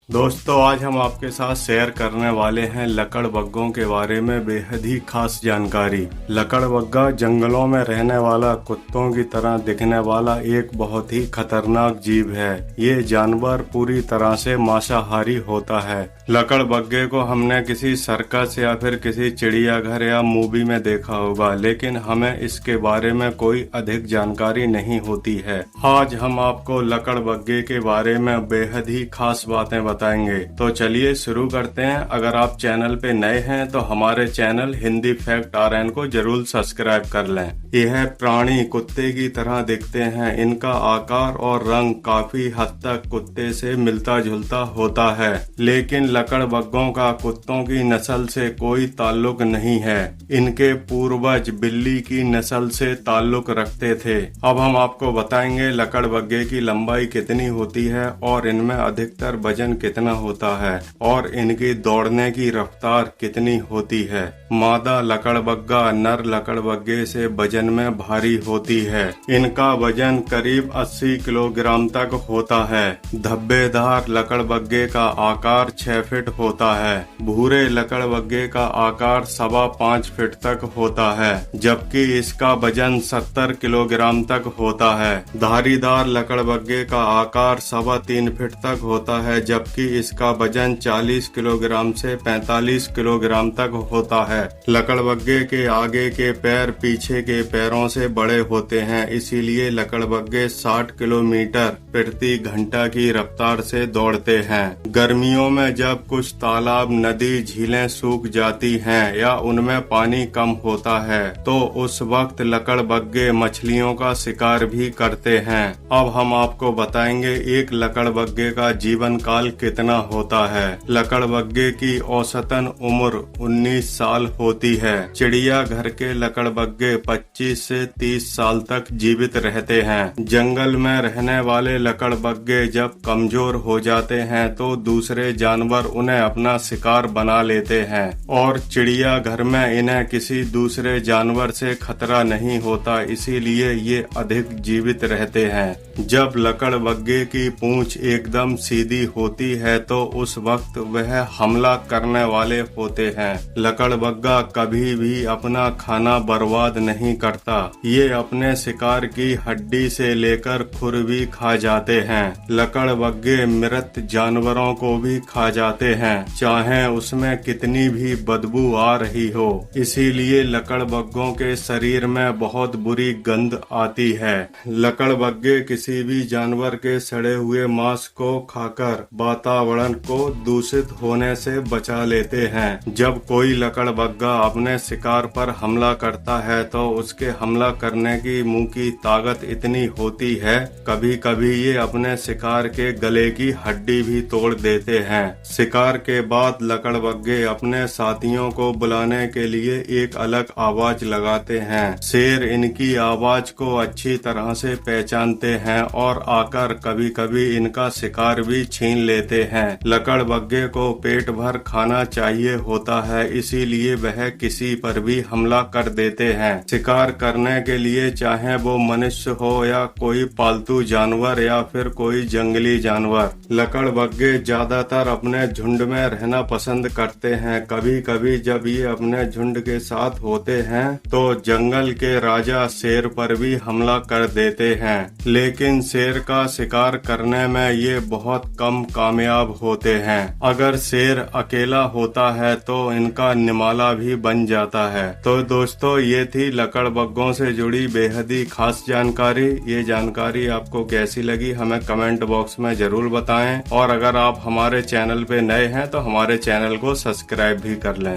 दोस्तों, आज हम आपके साथ शेयर करने वाले हैं लकड़बग्गों के बारे में बेहद ही खास जानकारी। लकड़बग्गा जंगलों में रहने वाला कुत्तों की तरह दिखने वाला एक बहुत ही खतरनाक जीव है। ये जानवर पूरी तरह से मांसाहारी होता है। लकड़बग्गे को हमने किसी सर्कस या फिर किसी चिड़ियाघर या मूवी में देखा होगा, लेकिन हमें इसके बारे में कोई अधिक जानकारी नहीं होती है। आज हम आपको लकड़बग्गे के बारे में बेहद ही खास बातें बताएंगे। तो चलिए शुरू करते हैं। अगर आप चैनल पे नए हैं तो हमारे चैनल हिंदी फैक्ट RN को जरूर सब्सक्राइब कर लें। यह प्राणी कुत्ते की तरह दिखते हैं। इनका आकार और रंग काफी हद तक कुत्ते से मिलता जुलता होता है, लेकिन लकड़बग्गों का कुत्तों की नस्ल से कोई ताल्लुक नहीं है। इनके पूर्वज बिल्ली की नस्ल से ताल्लुक रखते थे। अब हम आपको बताएंगे लकड़बग्गे की लंबाई कितनी होती है और इनमें अधिकतर वजन कितना होता है और इनकी दौड़ने की रफ्तार कितनी होती है। मादा लकड़बग्गा नर लकड़बग्गे से वजन में भारी होती है। इनका वजन करीब 80 किलोग्राम तक होता है। धब्बेदार लकड़बग्गे का आकार 6 फीट होता है। भूरे लकड़बग्गे का आकार 5.25 फीट तक होता है, जबकि इसका वजन 70 किलोग्राम तक होता है। धारीदार लकड़बग्गे का आकार 3.25 फीट तक होता है, जबकि इसका वजन 40 किलोग्राम से 45 किलोग्राम तक होता है। लकड़बग्गे के आगे के पैर पीछे के पैरों से बड़े होते हैं, इसीलिए लकड़बग्गे 60 किलोमीटर प्रति घंटा की रफ्तार से दौड़ते हैं। गर्मियों में जब कुछ तालाब, नदी, झीलें सूख जाती हैं या उनमें पानी कम होता है, तो उस वक्त लकड़बग्गे मछलियों का शिकार भी करते हैं। अब हम आपको बताएंगे एक लकड़बग्गे का जीवन काल कितना होता है। लकड़बग्गे की औसतन उम्र 19 साल होती है। चिड़ियाघर के लकड़बग्गे 25 से 30 साल तक जीवित रहते हैं। जंगल में रहने वाले लकड़बग्गे जब कमजोर हो जाते हैं तो दूसरे जानवर उन्हें अपना शिकार बना लेते हैं और चिड़ियाघर में इन्हें किसी दूसरे जानवर से खतरा नहीं होता, इसीलिए ये अधिक जीवित रहते हैं। जब लकड़बग्गे की पूंछ एकदम सीधी होती है तो उस वक्त वह हमला करने वाले होते हैं। लकड़बग्गा कभी भी अपना खाना बर्बाद नहीं करता। ये अपने शिकार की हड्डी से लेकर खुर भी खा जाते हैं। लकड़बग्गे मृत जानवरों को भी खा जाते हैं, चाहे उसमें कितनी भी बदबू आ रही हो। इसीलिए लकड़बग्गों के शरीर में बहुत बुरी गंध आती है। लकड़बग्गे किसी भी जानवर के सड़े हुए मांस को खाकर वातावरण को दूषित होने से बचा लेते हैं। जब कोई लकड़बग्गा अपने शिकार पर हमला करता है तो उसके हमला करने की मुंह की ताकत इतनी होती है, कभी कभी ये अपने शिकार के गले की हड्डी भी तोड़ देते हैं। शिकार के बाद लकड़बग्गे अपने साथियों को बुलाने के लिए एक अलग आवाज लगाते हैं। शेर इनकी आवाज को अच्छी तरह से पहचानते हैं और आकर कभी कभी इनका शिकार भी छीन लेते हैं। लकड़बग्गे को पेट भर खाना चाहिए होता है, इसीलिए वह किसी पर भी हमला कर देते हैं। शिकार करने के लिए चाहे वो मनुष्य हो या कोई पालतू जानवर या फिर कोई जंगली जानवर, लकड़बग्गे ज्यादातर अपने झुंड में रहना पसंद करते हैं। कभी कभी जब ये अपने झुंड के साथ होते हैं तो जंगल के राजा शेर पर भी हमला कर देते हैं, लेकिन शेर का शिकार करने में ये बहुत कम कामयाब होते हैं। अगर शेर अकेला होता है तो इनका निमाला भी बन जाता है। तो दोस्तों, ये थी लकड़बग्गों से जुड़ी बेहद ही खास जानकारी। ये जानकारी आपको कैसी लगी हमें कमेंट बॉक्स में जरूर बताएं और अगर आप हमारे चैनल पे नए हैं तो हमारे चैनल को सब्सक्राइब भी कर लें।